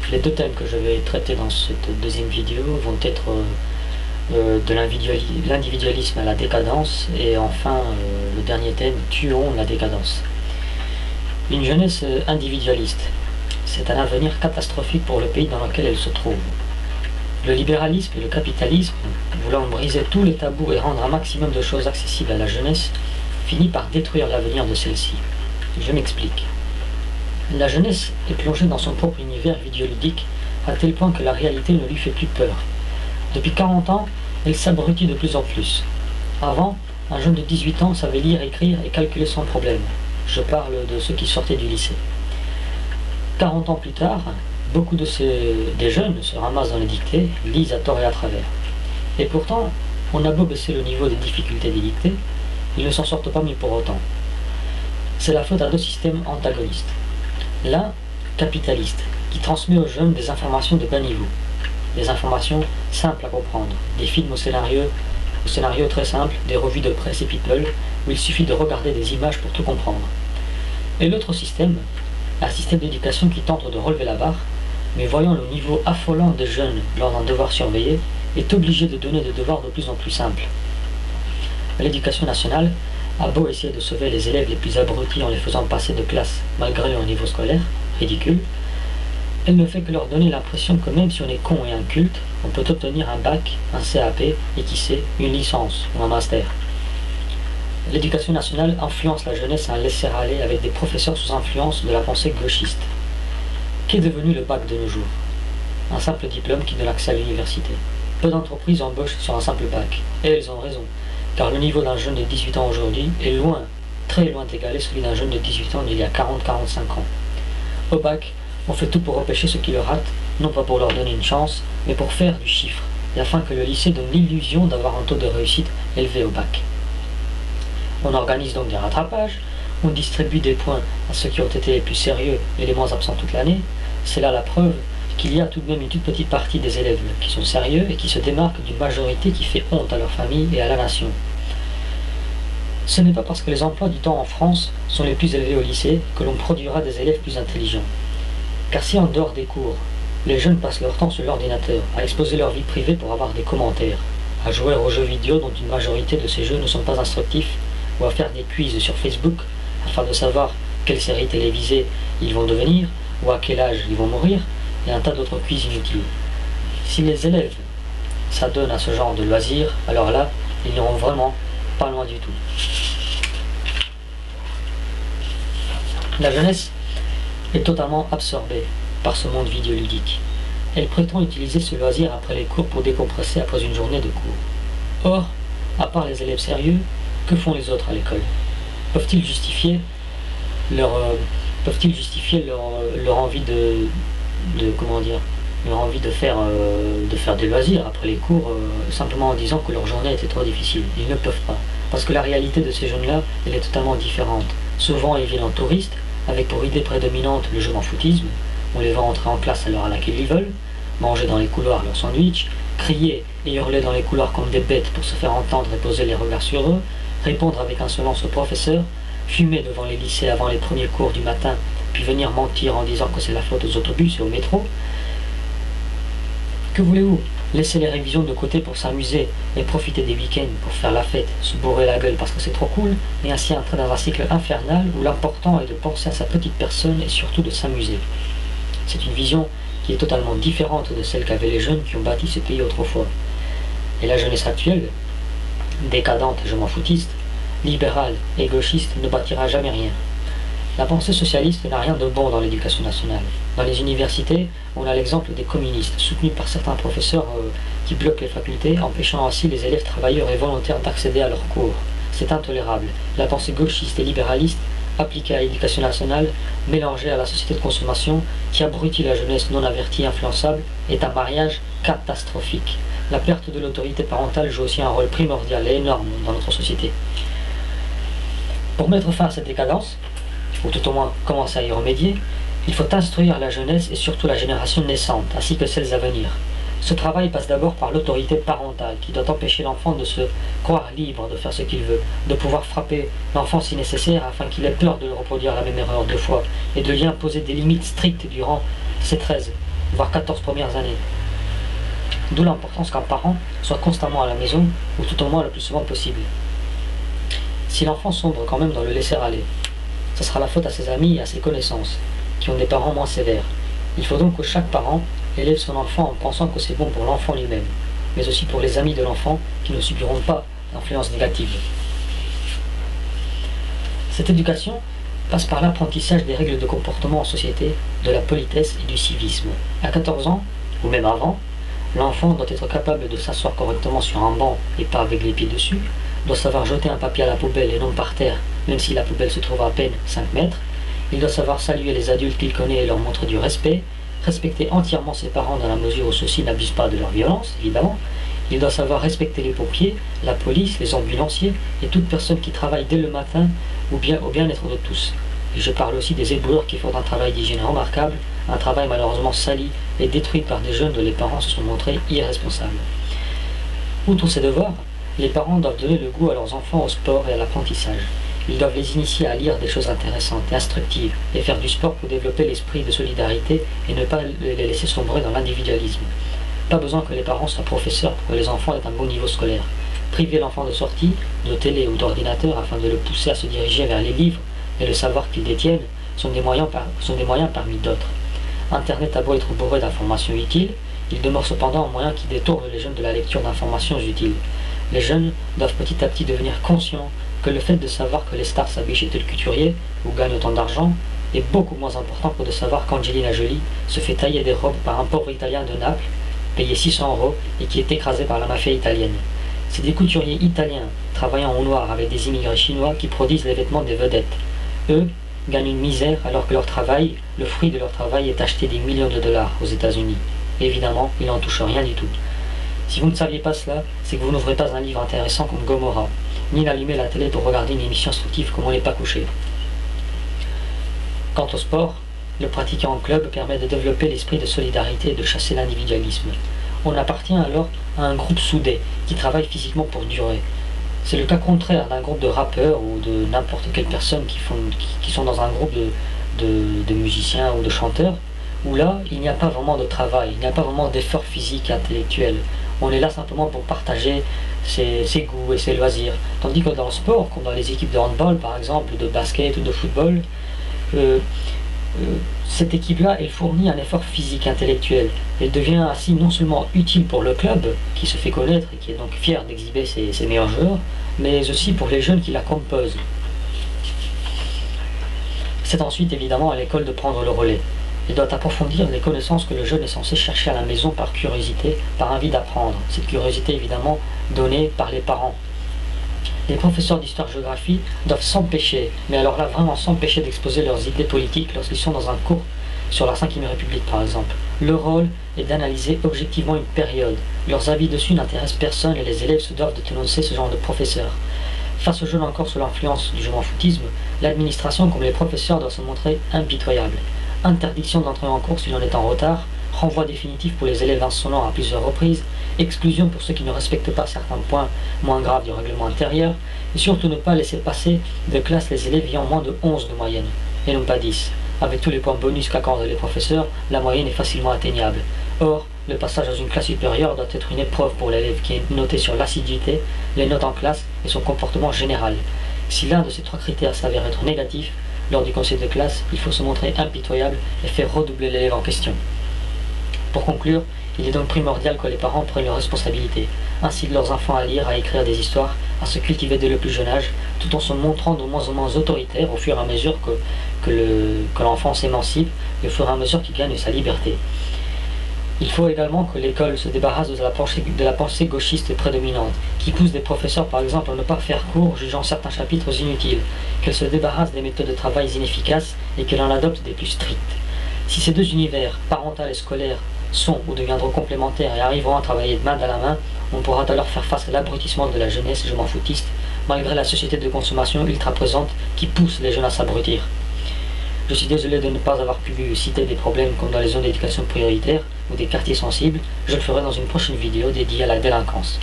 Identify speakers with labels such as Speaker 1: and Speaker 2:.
Speaker 1: Les deux thèmes que je vais traiter dans cette deuxième vidéo vont être de l'individualisme à la décadence et enfin le dernier thème, tuons la décadence. Une jeunesse individualiste, c'est un avenir catastrophique pour le pays dans lequel elle se trouve. Le libéralisme et le capitalisme, voulant briser tous les tabous et rendre un maximum de choses accessibles à la jeunesse, finit par détruire l'avenir de celle-ci. Je m'explique. La jeunesse est plongée dans son propre univers vidéoludique à tel point que la réalité ne lui fait plus peur. Depuis 40 ans, elle s'abrutit de plus en plus. Avant, un jeune de 18 ans savait lire, écrire et calculer sans problème. Je parle de ceux qui sortaient du lycée. 40 ans plus tard, beaucoup des jeunes se ramassent dans les dictées, lisent à tort et à travers. Et pourtant, on a beau baisser le niveau des difficultés des dictées, ils ne s'en sortent pas mieux pour autant. C'est la faute à deux systèmes antagonistes. L'un, capitaliste, qui transmet aux jeunes des informations de bas niveau. Des informations simples à comprendre, des films au scénario très simple, des revues de presse et people, où il suffit de regarder des images pour tout comprendre. Et l'autre système, un système d'éducation qui tente de relever la barre, mais voyant le niveau affolant des jeunes lors d'un devoir surveillé, est obligé de donner des devoirs de plus en plus simples. L'éducation nationale a beau essayer de sauver les élèves les plus abrutis en les faisant passer de classe malgré leur niveau scolaire, ridicule, elle ne fait que leur donner l'impression que même si on est con et inculte, on peut obtenir un bac, un CAP et qui sait, une licence ou un master. L'éducation nationale influence la jeunesse à un laisser-aller avec des professeurs sous influence de la pensée gauchiste. Qu'est devenu le bac de nos jours? Un simple diplôme qui donne accès à l'université. Peu d'entreprises embauchent sur un simple bac, et elles ont raison, car le niveau d'un jeune de 18 ans aujourd'hui est loin, très loin d'égaler celui d'un jeune de 18 ans d'il y a 40-45 ans. Au bac, on fait tout pour repêcher ceux qui le ratent, non pas pour leur donner une chance, mais pour faire du chiffre, et afin que le lycée donne l'illusion d'avoir un taux de réussite élevé au bac. On organise donc des rattrapages, on distribue des points à ceux qui ont été les plus sérieux et les moins absents toute l'année. C'est là la preuve qu'il y a tout de même une toute petite partie des élèves qui sont sérieux et qui se démarquent d'une majorité qui fait honte à leur famille et à la nation. Ce n'est pas parce que les emplois du temps en France sont les plus élevés au lycée que l'on produira des élèves plus intelligents. Car si en dehors des cours, les jeunes passent leur temps sur l'ordinateur, à exposer leur vie privée pour avoir des commentaires, à jouer aux jeux vidéo dont une majorité de ces jeux ne sont pas instructifs, ou à faire des quiz sur Facebook afin de savoir quelle série télévisée ils vont devenir, ou à quel âge ils vont mourir, et un tas d'autres quiz inutiles. Si les élèves s'adonnent à ce genre de loisirs, alors là, ils n'iront vraiment pas loin du tout. La jeunesse est totalement absorbée par ce monde vidéoludique. Elle prétend utiliser ce loisir après les cours pour décompresser après une journée de cours. Or, à part les élèves sérieux, que font les autres à l'école? Peuvent-ils justifier leur envie leur envie de faire des loisirs après les cours simplement en disant que leur journée était trop difficile? Ils ne peuvent pas. Parce que la réalité de ces jeunes-là, elle est totalement différente. Souvent, ils viennent en touristes, avec pour idée prédominante le jeu d'enfoutisme. On les voit entrer en classe à l'heure à laquelle ils veulent, manger dans les couloirs leur sandwich, crier et hurler dans les couloirs comme des bêtes pour se faire entendre et poser les regards sur eux, répondre avec insolence aux professeurs, fumer devant les lycées avant les premiers cours du matin, puis venir mentir en disant que c'est la faute aux autobus et au métro. Que voulez-vous? Laisser les révisions de côté pour s'amuser et profiter des week-ends pour faire la fête, se bourrer la gueule parce que c'est trop cool, et ainsi entrer dans un cycle infernal où l'important est de penser à sa petite personne et surtout de s'amuser. C'est une vision qui est totalement différente de celle qu'avaient les jeunes qui ont bâti ce pays autrefois. Et la jeunesse actuelle, décadente et je m'en foutiste, libérale et gauchiste, ne bâtira jamais rien. La pensée socialiste n'a rien de bon dans l'éducation nationale. Dans les universités, on a l'exemple des communistes, soutenus par certains professeurs qui bloquent les facultés, empêchant ainsi les élèves travailleurs et volontaires d'accéder à leurs cours. C'est intolérable. La pensée gauchiste et libéraliste, appliquée à l'éducation nationale, mélangée à la société de consommation, qui abrutit la jeunesse non avertie et influençable, est un mariage catastrophique. La perte de l'autorité parentale joue aussi un rôle primordial et énorme dans notre société. Pour mettre fin à cette décadence, ou tout au moins commencer à y remédier, il faut instruire la jeunesse et surtout la génération naissante, ainsi que celles à venir. Ce travail passe d'abord par l'autorité parentale, qui doit empêcher l'enfant de se croire libre de faire ce qu'il veut, de pouvoir frapper l'enfant si nécessaire afin qu'il ait peur de reproduire la même erreur deux fois, et de lui imposer des limites strictes durant ses 13 voire 14 premières années. D'où l'importance qu'un parent soit constamment à la maison, ou tout au moins le plus souvent possible. Si l'enfant sombre quand même dans le laisser-aller, ce sera la faute à ses amis et à ses connaissances, qui ont des parents moins sévères. Il faut donc que chaque parent élève son enfant en pensant que c'est bon pour l'enfant lui-même, mais aussi pour les amis de l'enfant qui ne subiront pas d'influence négative. Cette éducation passe par l'apprentissage des règles de comportement en société, de la politesse et du civisme. À 14 ans, ou même avant, l'enfant doit être capable de s'asseoir correctement sur un banc et pas avec les pieds dessus, doit savoir jeter un papier à la poubelle et non par terre, même si la poubelle se trouve à peine 5 mètres. Il doit savoir saluer les adultes qu'il connaît et leur montrer du respect, respecter entièrement ses parents dans la mesure où ceux-ci n'abusent pas de leur violence, évidemment. Il doit savoir respecter les pompiers, la police, les ambulanciers et toute personne qui travaille dès le matin au bien-être de tous. Et je parle aussi des éboueurs qui font un travail d'hygiène remarquable, un travail malheureusement sali et détruit par des jeunes dont les parents se sont montrés irresponsables. Outre ces devoirs, les parents doivent donner le goût à leurs enfants au sport et à l'apprentissage. Ils doivent les initier à lire des choses intéressantes et instructives et faire du sport pour développer l'esprit de solidarité et ne pas les laisser sombrer dans l'individualisme. Pas besoin que les parents soient professeurs pour que les enfants aient un bon niveau scolaire. Priver l'enfant de sortie, de télé ou d'ordinateur afin de le pousser à se diriger vers les livres et le savoir qu'ils détiennent sont des moyens parmi d'autres. Internet a beau être bourré d'informations utiles, il demeure cependant un moyen qui détourne les jeunes de la lecture d'informations utiles. Les jeunes doivent petit à petit devenir conscients que le fait de savoir que les stars s'habillent chez tel couturier ou gagnent autant d'argent est beaucoup moins important que de savoir qu'Angelina Jolie se fait tailler des robes par un pauvre Italien de Naples, payé 600 € et qui est écrasé par la mafia italienne. C'est des couturiers italiens travaillant au noir avec des immigrés chinois qui produisent les vêtements des vedettes. Eux gagnent une misère alors que le fruit de leur travail est acheté des millions de dollars aux États-Unis. Évidemment, ils n'en touchent rien du tout. Si vous ne saviez pas cela, c'est que vous n'ouvrez pas un livre intéressant comme Gomorrah, ni n'allumez la télé pour regarder une émission instructive comme On n'est pas couché. Quant au sport, le pratiquer en club permet de développer l'esprit de solidarité et de chasser l'individualisme. On appartient alors à un groupe soudé qui travaille physiquement pour durer. C'est le cas contraire d'un groupe de rappeurs ou de n'importe quelle personne qui sont dans un groupe de musiciens ou de chanteurs, où là, il n'y a pas vraiment de travail, il n'y a pas vraiment d'effort physique et intellectuel. On est là simplement pour partager ses goûts et ses loisirs. Tandis que dans le sport, comme dans les équipes de handball par exemple, de basket ou de football, cette équipe-là, elle fournit un effort physique intellectuel. Elle devient ainsi non seulement utile pour le club, qui se fait connaître et qui est donc fier d'exhiber ses meilleurs joueurs, mais aussi pour les jeunes qui la composent. C'est ensuite évidemment à l'école de prendre le relais. Il doit approfondir les connaissances que le jeune est censé chercher à la maison par curiosité, par envie d'apprendre. Cette curiosité évidemment donnée par les parents. Les professeurs d'histoire-géographie doivent s'empêcher, mais alors là vraiment s'empêcher d'exposer leurs idées politiques lorsqu'ils sont dans un cours sur la Ve République par exemple. Leur rôle est d'analyser objectivement une période. Leurs avis dessus n'intéressent personne et les élèves se doivent de dénoncer ce genre de professeurs. Face aux jeunes encore sous l'influence du je m'en foutisme, l'administration comme les professeurs doivent se montrer impitoyables. Interdiction d'entrer en cours si l'on est en retard, renvoi définitif pour les élèves insolents à plusieurs reprises, exclusion pour ceux qui ne respectent pas certains points moins graves du règlement intérieur, et surtout ne pas laisser passer de classe les élèves ayant moins de 11 de moyenne, et non pas 10. Avec tous les points bonus qu'accordent les professeurs, la moyenne est facilement atteignable. Or, le passage dans une classe supérieure doit être une épreuve pour l'élève qui est noté sur l'assiduité, les notes en classe et son comportement général. Si l'un de ces 3 critères s'avère être négatif, lors du conseil de classe, il faut se montrer impitoyable et faire redoubler l'élève en question. Pour conclure, il est donc primordial que les parents prennent leurs responsabilités, incitent leurs enfants à lire, à écrire des histoires, à se cultiver dès le plus jeune âge, tout en se montrant de moins en moins autoritaire au fur et à mesure que l'enfant s'émancipe et au fur et à mesure qu'il gagne sa liberté. Il faut également que l'école se débarrasse de la pensée gauchiste prédominante, qui pousse des professeurs par exemple à ne pas faire cours jugeant certains chapitres inutiles, qu'elle se débarrasse des méthodes de travail inefficaces et qu'elle en adopte des plus strictes. Si ces deux univers, parental et scolaire, sont ou deviendront complémentaires et arriveront à travailler de main dans la main, on pourra alors faire face à l'abrutissement de la jeunesse je m'en foutiste, malgré la société de consommation ultra présente qui pousse les jeunes à s'abrutir. Je suis désolé de ne pas avoir pu citer des problèmes comme dans les zones d'éducation prioritaire ou des quartiers sensibles. Je le ferai dans une prochaine vidéo dédiée à la délinquance.